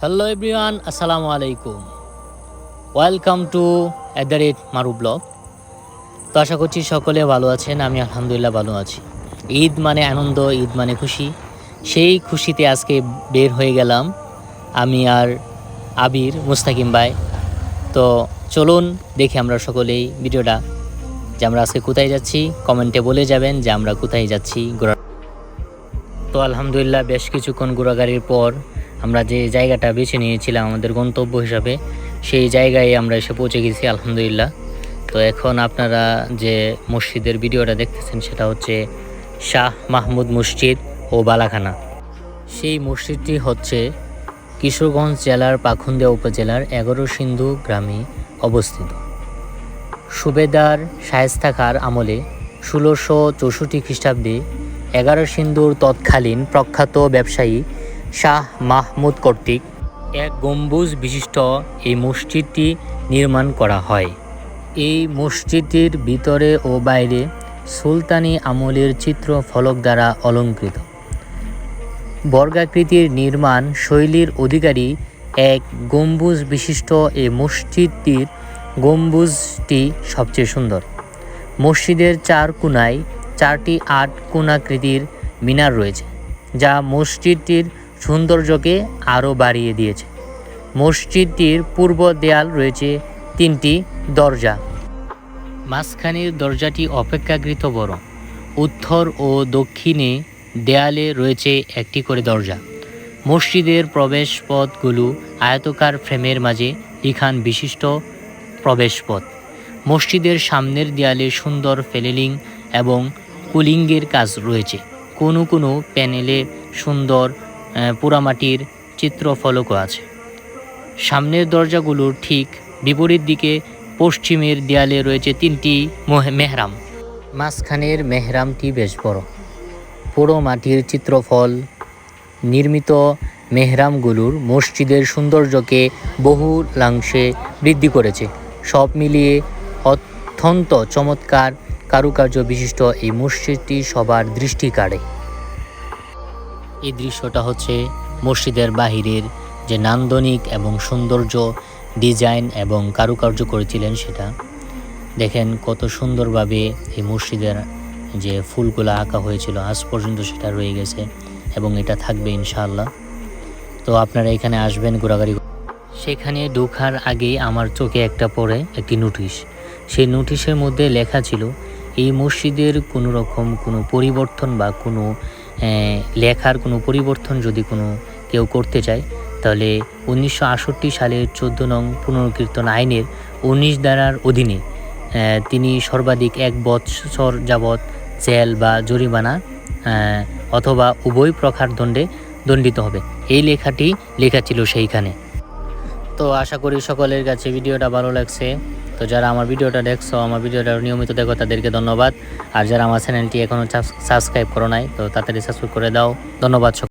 Hello everyone, আসসালামু আলাইকুম। Welcome to Maru blog. তো আশা করছি সকলে ভালো আছেন। আমি আলহামদুলিল্লাহ ভালো আছি। ঈদ মানে আনন্দ, ঈদ মানে খুশি। সেই খুশিতে আজকে বের হয়ে গেলাম আমি আর আবির, মুস্তাকিম ভাই। তো চলুন দেখি আমরা সকলেই ভিডিওটা, যে আমরা আজকে কোথায় যাচ্ছি। কমেন্টে বলে যাবেন যে আমরা কোথায় যাচ্ছি ঘোরা। তো আলহামদুলিল্লাহ বেশ কিছুক্ষণ ঘোরাঘুরির পর আমরা যে জায়গাটা বেছে নিয়েছিলাম আমাদের গন্তব্য হিসাবে, সেই জায়গায় আমরা এসে পৌঁছে গেছি আলহামদুলিল্লাহ। তো এখন আপনারা যে মসজিদের ভিডিওটা দেখতেছেন সেটা হচ্ছে শাহ মাহমুদ মসজিদ ও বালাখানা। সেই মসজিদটি হচ্ছে কিশোরগঞ্জ জেলার পাখুন্দিয়া উপজেলার 11 সিন্ধু গ্রামে অবস্থিত। সুবেদার শায়েস্তা খাঁর আমলে 1664 খ্রিস্টাব্দে 11 সিন্ধুর তৎকালীন প্রখ্যাত ব্যবসায়ী শাহ মাহমুদ কর্তৃক এক গম্বুজ বিশিষ্ট এই মসজিদটি নির্মাণ করা হয়। এই মসজিদটির ভিতরে ও বাইরে সুলতানি আমলের চিত্র ফলক দ্বারা অলঙ্কৃত। বর্গাকৃতির নির্মাণ শৈলীর অধিকারী এক গম্বুজ বিশিষ্ট এই মসজিদটির গম্বুজটি সবচেয়ে সুন্দর। মসজিদের 4 কোণায় 4টি 8 কোণাকৃতির মিনার রয়েছে, যা মসজিদটির সৌন্দর্যকে আরও বাড়িয়ে দিয়েছে। মসজিদটির পূর্ব দেয়াল রয়েছে 3টি দরজা। মাঝখানের দরজাটি অপেক্ষাকৃত বড়। উত্তর ও দক্ষিণে দেয়ালে রয়েছে একটি করে দরজা। মসজিদের প্রবেশপথগুলো আয়তাকার ফ্রেমের মাঝে লিখান বিশিষ্ট প্রবেশপথ। মসজিদের সামনের দেয়ালে সুন্দর ফেলেলিং এবং কুলিংয়ের কাজ রয়েছে। কোনো কোনো প্যানেলে সুন্দর পোড়ামাটির চিত্রফলকও আছে। সামনের দরজাগুলোর ঠিক বিপরীত দিকে পশ্চিমের দেয়ালে রয়েছে 3টি মেহরাম। মাঝখানের মেহরামটি বেশ বড়। পোড়ো মাটির চিত্রফল নির্মিত মেহরামগুলোর মসজিদের সৌন্দর্যকে বহুলাংশে বৃদ্ধি করেছে। সব মিলিয়ে অত্যন্ত চমৎকার কারুকার্য বিশিষ্ট এই মসজিদটি সবার দৃষ্টি কাড়ে। এই দৃশ্যটা হচ্ছে মসজিদের বাহিরের যে নান্দনিক এবং সৌন্দর্য ডিজাইন এবং কারুকার্য করেছিলেন সেটা দেখেন কত সুন্দরভাবে এই মসজিদের যে ফুলগুলো আঁকা হয়েছিল আজ পর্যন্ত সেটা রয়ে গেছে এবং এটা থাকবে ইনশাআল্লাহ। তো আপনারা এখানে আসবেন ঘোরাঘুরি। সেখানে ঢোকার আগে আমার চোখে একটা পড়ে একটি নোটিশ। সেই নোটিশের মধ্যে লেখা ছিল এই মসজিদের কোনো রকম কোনো পরিবর্তন বা কোনো লেখার কোনো পরিবর্তন যদি কোনো কেউ করতে চায় তাহলে 1968 সালের 14 নং পুনর্কীর্তন আইনের 19 ধারার অধীনে তিনি সর্বাধিক 1 বছর যাবৎ জেল বা জরিমানা অথবা উভয় প্রকার দণ্ডে দণ্ডিত হবে। এই লেখাটি লেখা ছিল সেইখানে। তো আশা করি সকলের কাছে ভিডিওটা ভালো লাগছে। তো যারা আমার ভিডিওটা দেখছো, আমার ভিডিওটা নিয়মিত দেখো, তাদেরকে ধন্যবাদ। আর যারা আমার চ্যানেলটি এখনও সাবস্ক্রাইব করো নাই তো তাড়াতাড়ি সাবস্ক্রাইব করে দাও। ধন্যবাদ।